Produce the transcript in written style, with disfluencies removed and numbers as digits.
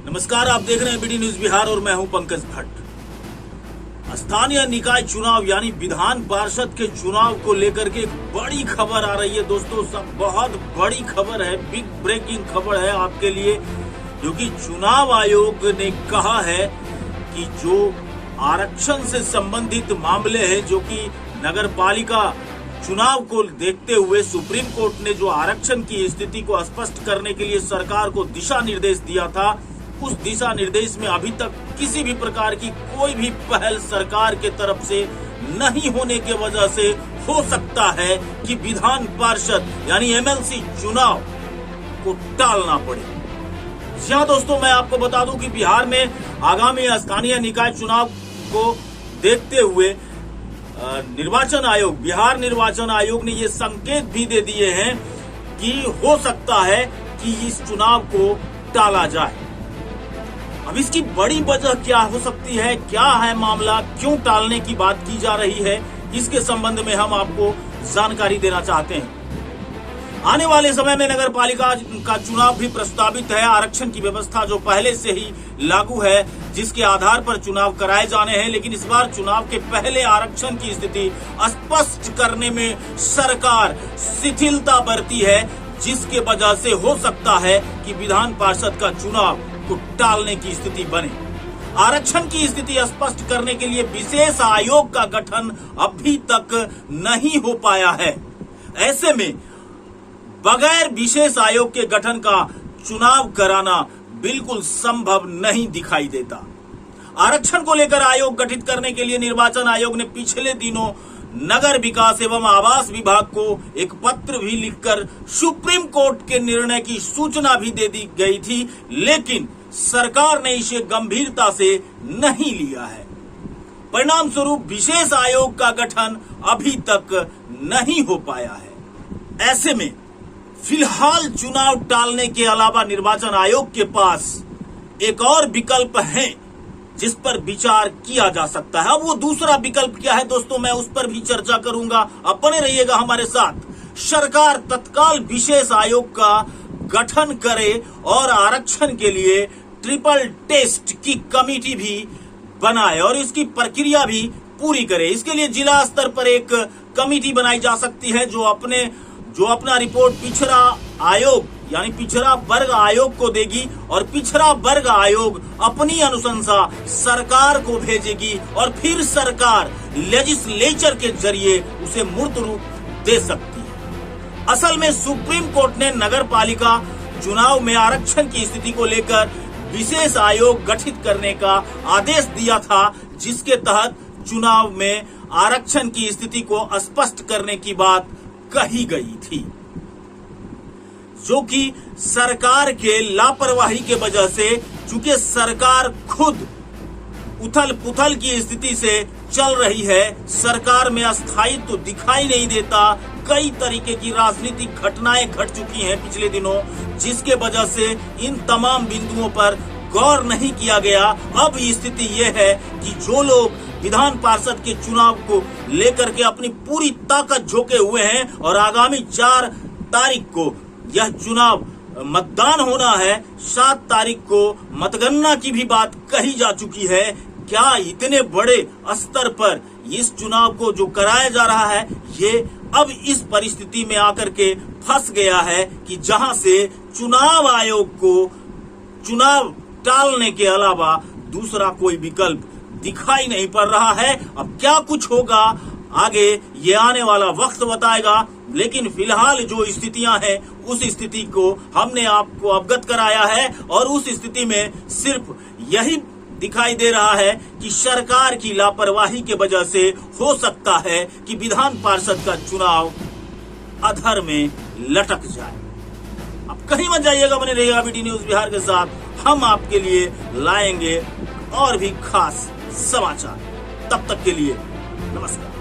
नमस्कार, आप देख रहे हैं बीडी न्यूज बिहार और मैं हूं पंकज भट्ट। स्थानीय निकाय चुनाव यानी विधान पार्षद के चुनाव को लेकर के एक बड़ी खबर आ रही है दोस्तों। सब बहुत बड़ी खबर है, बिग ब्रेकिंग खबर है आपके लिए, क्योंकि चुनाव आयोग ने कहा है कि जो आरक्षण से संबंधित मामले हैं, जो कि नगर पालिका चुनाव को देखते हुए सुप्रीम कोर्ट ने जो आरक्षण की स्थिति को स्पष्ट करने के लिए सरकार को दिशा निर्देश दिया था, उस दिशा निर्देश में अभी तक किसी भी प्रकार की कोई भी पहल सरकार के तरफ से नहीं होने के वजह से हो सकता है कि विधान पार्षद यानी एमएलसी चुनाव को टालना पड़े। जी हाँ दोस्तों, मैं आपको बता दूं कि बिहार में आगामी स्थानीय निकाय चुनाव को देखते हुए बिहार निर्वाचन आयोग ने ये संकेत भी दे दिए हैं कि हो सकता है कि इस चुनाव को टाला जाए। अब इसकी बड़ी वजह क्या हो सकती है, क्या है मामला, क्यों टालने की बात की जा रही है, इसके संबंध में हम आपको जानकारी देना चाहते हैं। आने वाले समय में नगर पालिका का चुनाव भी प्रस्तावित है। आरक्षण की व्यवस्था जो पहले से ही लागू है, जिसके आधार पर चुनाव कराए जाने हैं, लेकिन इस बार चुनाव के पहले आरक्षण की स्थिति स्पष्ट करने में सरकार शिथिलता बरती है, जिसके वजह से हो सकता है कि विधान पार्षद का चुनाव को टालने की स्थिति बने। आरक्षण की स्थिति स्पष्ट करने के लिए विशेष आयोग का गठन अभी तक नहीं हो पाया है। ऐसे में बगैर विशेष आयोग के गठन का चुनाव कराना बिल्कुल संभव नहीं दिखाई देता। आरक्षण को लेकर आयोग गठित करने के लिए निर्वाचन आयोग ने पिछले दिनों नगर विकास एवं आवास विभाग को एक पत्र भी लिखकर सुप्रीम कोर्ट के निर्णय की सूचना भी दे दी गई थी, लेकिन सरकार ने इसे गंभीरता से नहीं लिया है। परिणाम स्वरूप विशेष आयोग का गठन अभी तक नहीं हो पाया है। ऐसे में फिलहाल चुनाव टालने के अलावा निर्वाचन आयोग के पास एक और विकल्प है जिस पर विचार किया जा सकता है। अब वो दूसरा विकल्प क्या है दोस्तों, मैं उस पर भी चर्चा करूंगा। अब बने रहिएगा हमारे साथ। सरकार तत्काल विशेष आयोग का गठन करे और आरक्षण के लिए ट्रिपल टेस्ट की कमेटी भी बनाए और इसकी प्रक्रिया भी पूरी करे। इसके लिए जिला स्तर पर एक कमेटी बनाई जा सकती है जो अपना रिपोर्ट पिछड़ा आयोग यानी पिछड़ा वर्ग आयोग को देगी और पिछड़ा वर्ग आयोग अपनी अनुशंसा सरकार को भेजेगी और फिर सरकार लेजिस्लेचर के जरिए उसे मूर्त रूप दे सकती है। असल में सुप्रीम कोर्ट ने नगर पालिका चुनाव में आरक्षण की स्थिति को लेकर विशेष आयोग गठित करने का आदेश दिया था, जिसके तहत चुनाव में आरक्षण की स्थिति को स्पष्ट करने की बात कही गई थी, जो कि सरकार के लापरवाही के वजह से, चूंकि सरकार खुद उथल पुथल की स्थिति से चल रही है, सरकार में स्थायित्व तो दिखाई नहीं देता। कई तरीके की राजनीतिक घटनाएं घट चुकी हैं पिछले दिनों, जिसके वजह से इन तमाम बिंदुओं पर गौर नहीं किया गया। अब स्थिति ये है कि जो लोग विधान पार्षद के चुनाव को लेकर के अपनी पूरी ताकत झोंके हुए हैं और आगामी 4 तारीख को यह चुनाव मतदान होना है, 7 तारीख को मतगणना की भी बात कही जा चुकी है। क्या इतने बड़े स्तर पर इस चुनाव को जो कराया जा रहा है, ये अब इस परिस्थिति में आकर के फंस गया है कि जहां से चुनाव आयोग को चुनाव टालने के अलावा दूसरा कोई विकल्प दिखाई नहीं पड़ रहा है। अब क्या कुछ होगा आगे ये आने वाला वक्त बताएगा, लेकिन फिलहाल जो स्थितियां हैं उस स्थिति को हमने आपको अवगत कराया है और उस स्थिति में सिर्फ यही दिखाई दे रहा है कि सरकार की लापरवाही के वजह से हो सकता है कि विधान पार्षद का चुनाव अधर में लटक जाए। अब कहीं मत जाइएगा, बने रहिएगा बीडी न्यूज बिहार के साथ। हम आपके लिए लाएंगे और भी खास समाचार। तब तक के लिए नमस्कार।